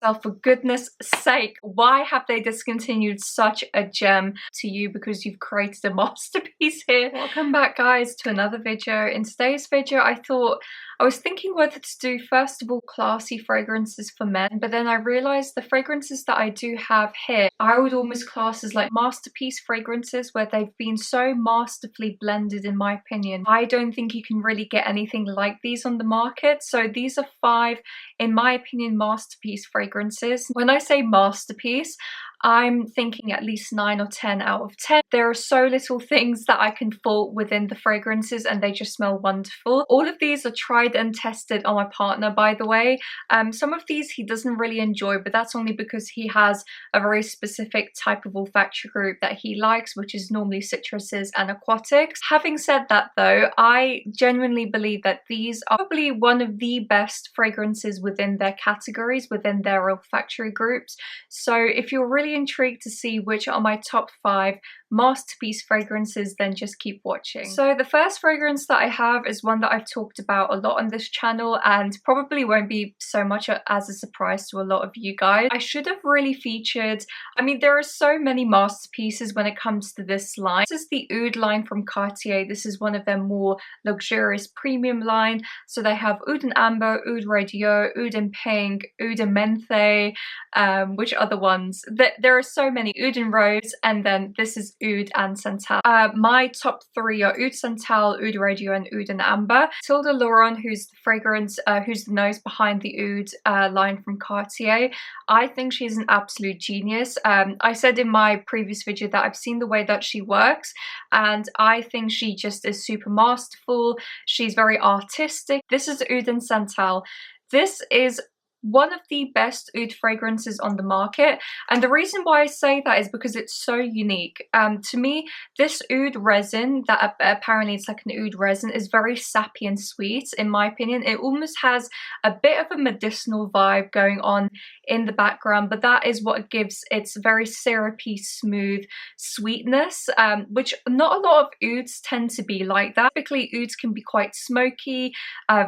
For goodness sake, why have they discontinued such a gem to you? Because you've created a masterpiece here. Welcome back, guys, to another video. In today's video, I was thinking whether to do, first of all, classy fragrances for men, but then I realized the fragrances that I do have here, I would almost class as like masterpiece fragrances, where they've been so masterfully blended, in my opinion. I don't think you can really get anything like these on the market. So these are 5, in my opinion, masterpiece fragrances. When I say masterpiece, I'm thinking at least 9 or 10 out of 10. There are so little things that I can fault within the fragrances, and they just smell wonderful. All of these are tried and tested on my partner, by the way. Some of these he doesn't really enjoy, but that's only because he has a very specific type of olfactory group that he likes, which is normally citruses and aquatics. Having said that though, I genuinely believe that these are probably one of the best fragrances within their categories, within their olfactory groups. So if you're really intrigued to see which are my top 5 masterpiece fragrances, then just keep watching. So the first fragrance that I have is one that I've talked about a lot on this channel, and probably won't be so much as a surprise to a lot of you guys. I should have really featured, I mean, there are so many masterpieces when it comes to this line. This is the Oud line from Cartier. This is one of their more luxurious premium line. So they have Oud in Amber, Oud Radio, Oud in Pink, Oud in Menthe, which other ones? There are so many. Oud in Rose, and then this is Oud Santal. My top 3 are Oud Santal, Oud Radio, and Oud in Amber. Tilda Laurent, who's the fragrance, who's the nose behind the Oud line from Cartier, I think she's an absolute genius. I said in my previous video that I've seen the way that she works, and I think she just is super masterful. She's very artistic. This is Oud Santal. This is one of the best oud fragrances on the market, and the reason why I say that is because it's so unique. To me, this oud resin, that apparently it's like an oud resin, is very sappy and sweet, in my opinion. It almost has a bit of a medicinal vibe going on in the background, but that is what gives its very syrupy, smooth sweetness, which not a lot of ouds tend to be like that. Typically, ouds can be quite smoky,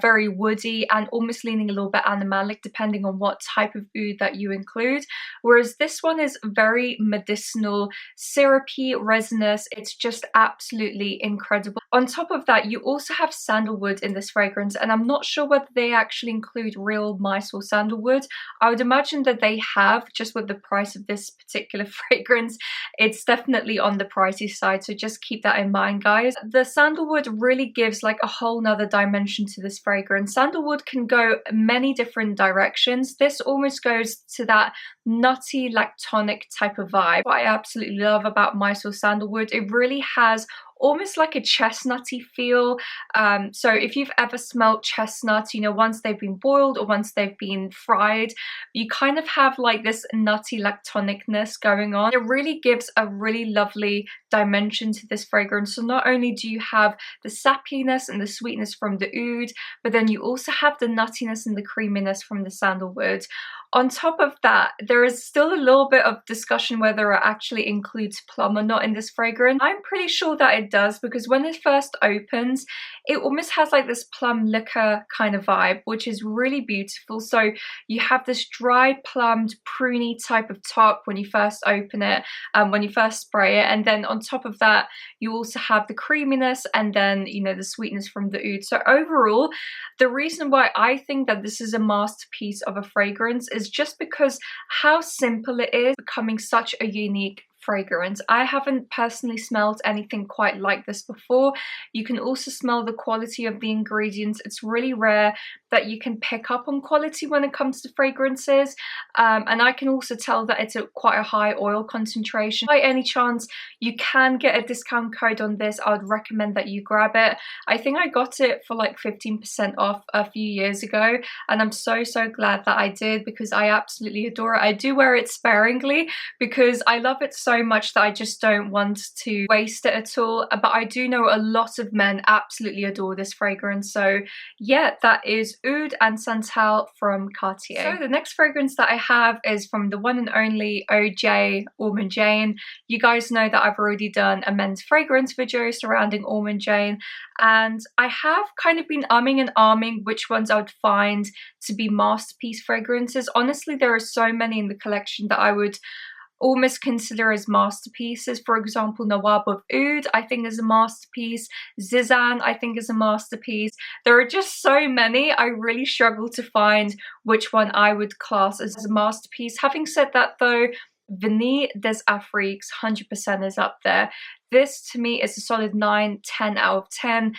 very woody, and almost leaning a little bit animalic, depending on what type of oud that you include, whereas this one is very medicinal, syrupy, resinous. It's just absolutely incredible. On top of that, you also have sandalwood in this fragrance, and I'm not sure whether they actually include real Mysore sandalwood. I would imagine that they have, just with the price of this particular fragrance. It's definitely on the pricey side, so just keep that in mind, guys. The sandalwood really gives like a whole nother dimension to this fragrance. Sandalwood can go many different directions. This almost goes to that nutty, lactonic type of vibe. What I absolutely love about Mysore sandalwood, it really has almost like a chestnutty feel. So if you've ever smelled chestnuts, you know, once they've been boiled or once they've been fried, you kind of have like this nutty lactonicness going on. It really gives a really lovely dimension to this fragrance. So not only do you have the sappiness and the sweetness from the oud, but then you also have the nuttiness and the creaminess from the sandalwood. On top of that, there is still a little bit of discussion whether it actually includes plum or not in this fragrance. I'm pretty sure that it does, because when it first opens, it almost has like this plum liquor kind of vibe, which is really beautiful. So you have this dried, plumbed, pruny type of top when you first open it, when you first spray it, and then on top of that, you also have the creaminess and then, you know, the sweetness from the oud. So overall, the reason why I think that this is a masterpiece of a fragrance is just because how simple it is, becoming such a unique fragrance. I haven't personally smelled anything quite like this before. You can also smell the quality of the ingredients. It's really rare that you can pick up on quality when it comes to fragrances, and I can also tell that it's quite a high oil concentration. By any chance you can get a discount code on this, I would recommend that you grab it. I think I got it for like 15% off a few years ago, and I'm so glad that I did, because I absolutely adore it. I do wear it sparingly because I love it so so much that I just don't want to waste it at all. But I do know a lot of men absolutely adore this fragrance. So yeah, that is Oud Santal from Cartier. So the next fragrance that I have is from the one and only OJ Ormonde Jayne. You guys know that I've already done a men's fragrance video surrounding Ormonde Jayne, and I have kind of been umming and ahhing which ones I would find to be masterpiece fragrances. Honestly, there are so many in the collection that I would almost consider as masterpieces. For example, Nawab of Oud I think is a masterpiece. Zizan I think is a masterpiece. There are just so many. I really struggle to find which one I would class as a masterpiece. Having said that though, Vanille des Afriques 100% is up there. This to me is a solid 9, 10 out of 10.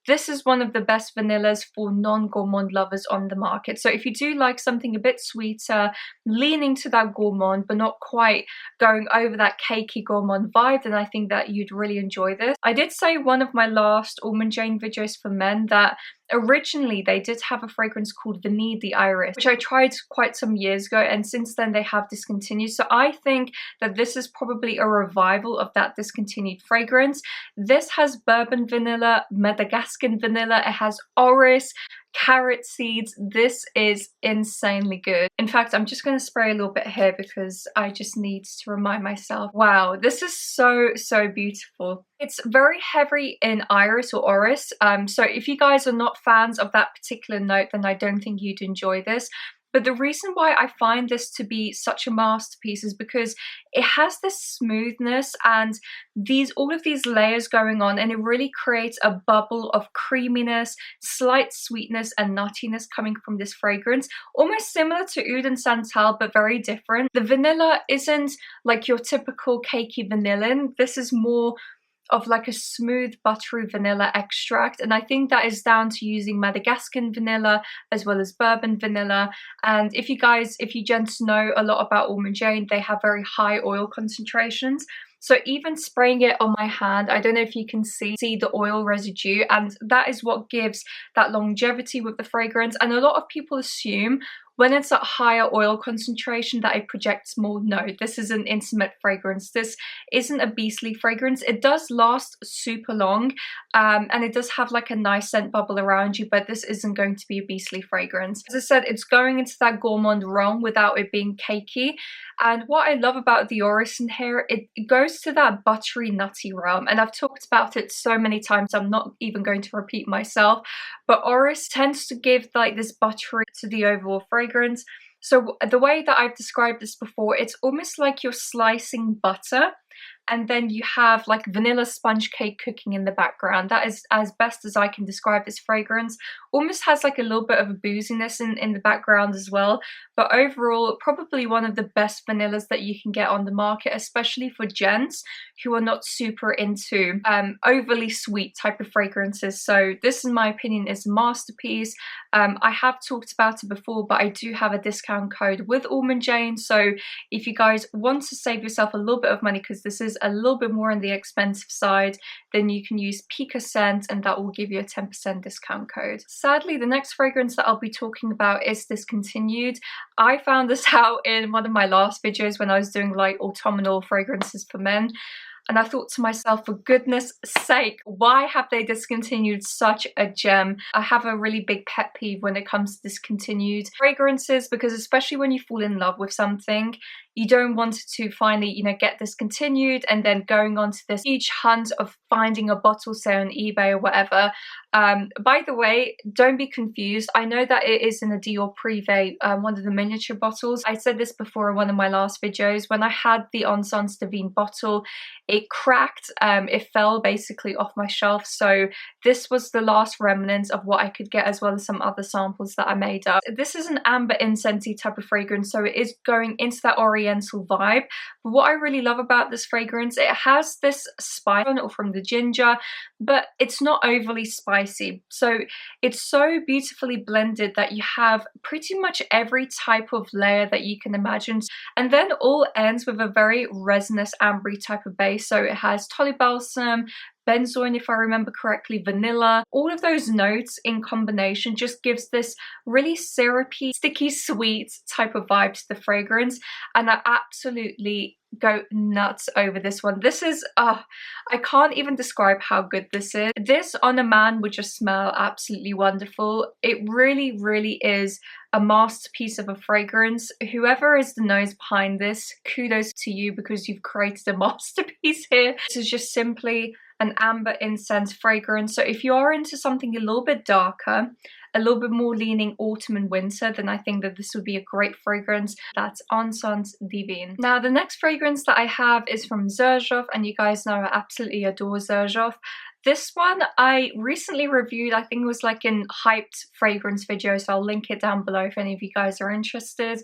This is one of the best vanillas for non-gourmand lovers on the market. So if you do like something a bit sweeter, leaning to that gourmand, but not quite going over that cakey gourmand vibe, then I think that you'd really enjoy this. I did say one of my last Ormonde Jayne videos for men that originally they did have a fragrance called Vanille the Iris, which I tried quite some years ago, and since then they have discontinued. So I think that this is probably a revival of that discontinued fragrance. This has bourbon vanilla, Madagascar vanilla, it has orris, carrot seeds. This is insanely good. In fact, I'm just going to spray a little bit here because I just need to remind myself. Wow, this is so beautiful. It's very heavy in iris or orris, so if you guys are not fans of that particular note, then I don't think you'd enjoy this. But the reason why I find this to be such a masterpiece is because it has this smoothness and all of these layers going on, and it really creates a bubble of creaminess, slight sweetness and nuttiness coming from this fragrance. Almost similar to Oud Santal, but very different. The vanilla isn't like your typical cakey vanillin. This is more of like a smooth buttery vanilla extract, and I think that is down to using Madagascar vanilla as well as bourbon vanilla. And if you gents know a lot about Ormonde Jayne, they have very high oil concentrations. So even spraying it on my hand, I don't know if you can see the oil residue, and that is what gives that longevity with the fragrance. And a lot of people assume when it's at higher oil concentration that it projects more. No, this is an intimate fragrance. This isn't a beastly fragrance. It does last super long, and it does have like a nice scent bubble around you, but this isn't going to be a beastly fragrance. As I said, it's going into that gourmand realm without it being cakey. And what I love about the orris in here, it goes to that buttery, nutty realm. And I've talked about it so many times, I'm not even going to repeat myself. But orris tends to give like this buttery to the overall fragrance. So the way that I've described this before, it's almost like you're slicing butter, and then you have like vanilla sponge cake cooking in the background. That is as best as I can describe this fragrance. Almost has like a little bit of a booziness in the background as well. But overall, probably one of the best vanillas that you can get on the market, especially for gents who are not super into overly sweet type of fragrances. So this, in my opinion, is a masterpiece. I have talked about it before, but I do have a discount code with Ormonde Jayne. So if you guys want to save yourself a little bit of money, because this is a little bit more on the expensive side, then you can use Pikovaya, and that will give you a 10% discount code. Sadly, the next fragrance that I'll be talking about is discontinued. I found this out in one of my last videos when I was doing like autumnal fragrances for men. And I thought to myself, for goodness sake, why have they discontinued such a gem? I have a really big pet peeve when it comes to discontinued fragrances, because especially when you fall in love with something, you don't want it to finally, you know, get discontinued and then going on to this huge hunt of finding a bottle, say on eBay or whatever. By the way, don't be confused. I know that it is in a Dior Privé, one of the miniature bottles. I said this before in one of my last videos. When I had the Encens Divin bottle, it cracked. It fell basically off my shelf. So this was the last remnants of what I could get, as well as some other samples that I made up. This is an amber incensey type of fragrance, so it is going into that oriental vibe. But what I really love about this fragrance, it has this spice on it from the ginger, but it's not overly spicy. So it's so beautifully blended that you have pretty much every type of layer that you can imagine, and then all ends with a very resinous ambery type of base. So it has tolly balsam, benzoin, if I remember correctly, vanilla. All of those notes in combination just gives this really syrupy, sticky, sweet type of vibe to the fragrance, and I absolutely go nuts over this one. This is, I can't even describe how good this is. This on a man would just smell absolutely wonderful. It really, really is a masterpiece of a fragrance. Whoever is the nose behind this, kudos to you, because you've created a masterpiece here. This is just simply an amber incense fragrance. So if you are into something a little bit darker, a little bit more leaning autumn and winter, then I think that this would be a great fragrance. That's Encens Divin. Now the next fragrance that I have is from Xerjoff, and you guys know I absolutely adore Xerjoff. This one I recently reviewed, I think it was like in hyped fragrance video, so I'll link it down below if any of you guys are interested.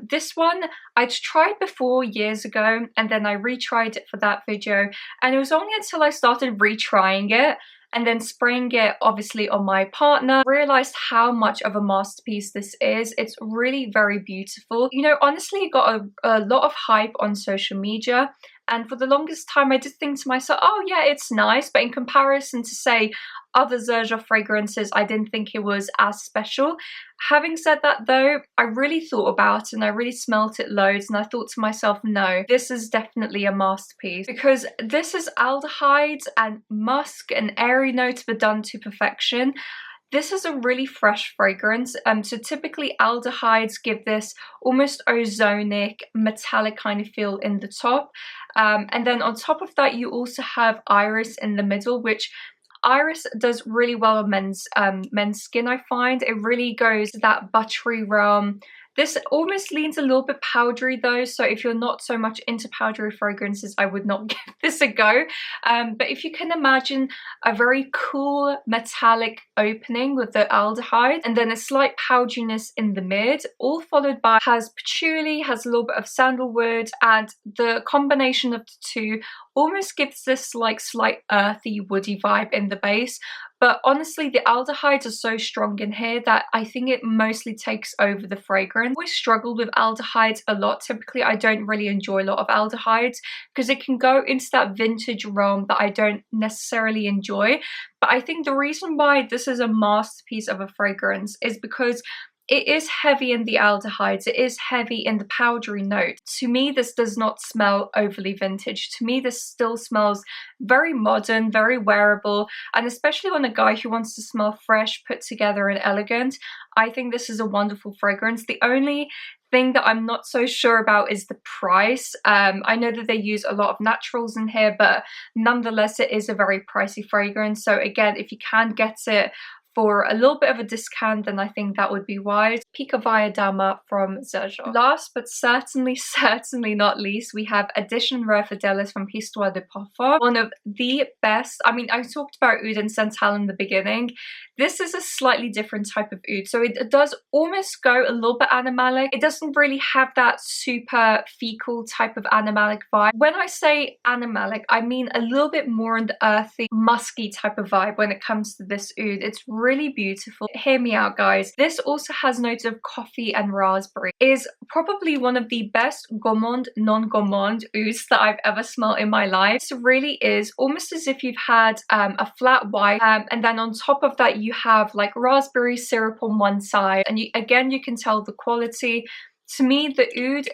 This one I'd tried before years ago, and then I retried it for that video, and it was only until I started retrying it and then spraying it obviously on my partner, realized how much of a masterpiece this is. It's really very beautiful. You know, honestly, it got a lot of hype on social media, and for the longest time I did think to myself, oh yeah, it's nice, but in comparison to say other Xerjoff fragrances, I didn't think it was as special. Having said that though, I really thought about it and I really smelt it loads, and I thought to myself, no, this is definitely a masterpiece, because this is aldehydes and musk and airy notes but done to perfection. This is a really fresh fragrance. So typically aldehydes give this almost ozonic, metallic kind of feel in the top. And then on top of that, you also have iris in the middle, which iris does really well on men's skin, I find. It really goes to that buttery realm. This almost leans a little bit powdery though, so if you're not so much into powdery fragrances, I would not give this a go. But if you can imagine a very cool metallic opening with the aldehyde, and then a slight powderiness in the mid, all followed by, has patchouli, has a little bit of sandalwood, and the combination of the two almost gives this like slight earthy, woody vibe in the base. But honestly, the aldehydes are so strong in here that I think it mostly takes over the fragrance. I always struggled with aldehydes a lot. Typically, I don't really enjoy a lot of aldehydes because it can go into that vintage realm that I don't necessarily enjoy. But I think the reason why this is a masterpiece of a fragrance is because it is heavy in the aldehydes, it is heavy in the powdery note. To me, this does not smell overly vintage. To me, this still smells very modern, very wearable, and especially on a guy who wants to smell fresh, put together, and elegant, I think this is a wonderful fragrance. The only thing that I'm not so sure about is the price. I know that they use a lot of naturals in here, but nonetheless, it is a very pricey fragrance. So again, if you can get it for a little bit of a discount, then I think that would be wise. Pikovaya Dama from Xerjoff. Last but certainly not least, we have Edition Rare Fidelis from Histoires de Parfums. One of the best. I mean, I talked about Oud Santal in the beginning. This is a slightly different type of oud, so it does almost go a little bit animalic. It doesn't really have that super fecal type of animalic vibe. When I say animalic, I mean a little bit more in the earthy, musky type of vibe when it comes to this oud. It's really beautiful. Hear me out, guys. This also has notes of coffee and raspberry. It is probably one of the best gourmand, non-gourmand ouds that I've ever smelled in my life. This really is almost as if you've had a flat white, and then on top of that you have like raspberry syrup on one side, and you can tell the quality. To me, the oud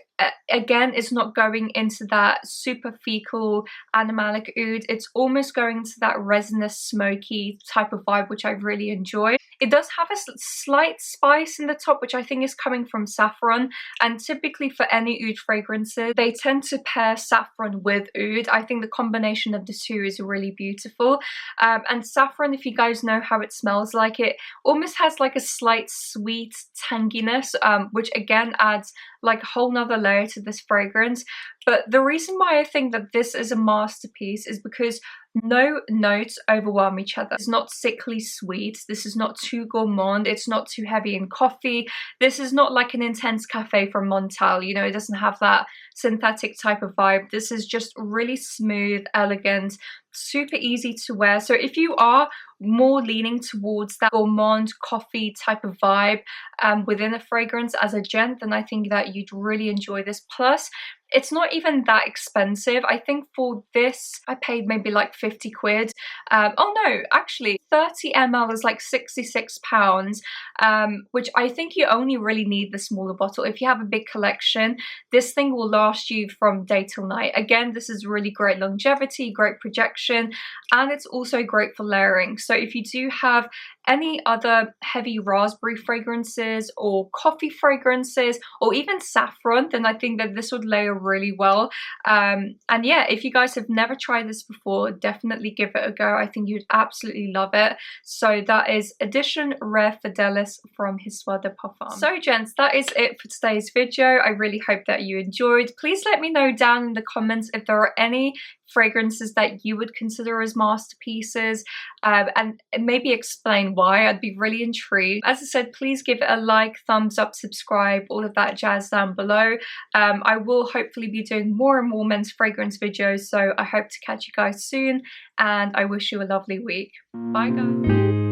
again is not going into that super fecal animalic oud. It's almost going into that resinous, smoky type of vibe, which I really enjoy. It does have a slight spice in the top, which I think is coming from saffron, and typically for any oud fragrances, they tend to pair saffron with oud. I think the combination of the two is really beautiful. And saffron, if you guys know how it smells like, it almost has like a slight sweet tanginess, which again adds like a whole nother layer to this fragrance. But the reason why I think that this is a masterpiece is because no notes overwhelm each other. It's not sickly sweet. This is not too gourmand. It's not too heavy in coffee. This is not like an intense cafe from Montal. You know, it doesn't have that synthetic type of vibe. This is just really smooth, elegant, super easy to wear. So if you are more leaning towards that gourmand coffee type of vibe within a fragrance as a gent, then I think that you'd really enjoy this. Plus, it's not even that expensive. I think for this I paid maybe like 50 quid. Oh no, actually 30 ml is like £66, which I think you only really need the smaller bottle. If you have a big collection, this thing will last you from day till night. Again, this is really great longevity, great projection, and it's also great for layering. So if you do have any other heavy raspberry fragrances or coffee fragrances or even saffron, then I think that this would layer really well. And yeah, if you guys have never tried this before, definitely give it a go. I think you'd absolutely love it. So that is Edition Rare Fidelis from Histoires de Parfums. So gents, that is it for today's video. I really hope that you enjoyed. Please let me know down in the comments if there are any fragrances that you would consider as masterpieces, and maybe explain why. I'd be really intrigued. As I said, please give it a like, thumbs up, subscribe, all of that jazz down below. I will hopefully be doing more and more men's fragrance videos, so I hope to catch you guys soon, and I wish you a lovely week. Bye guys.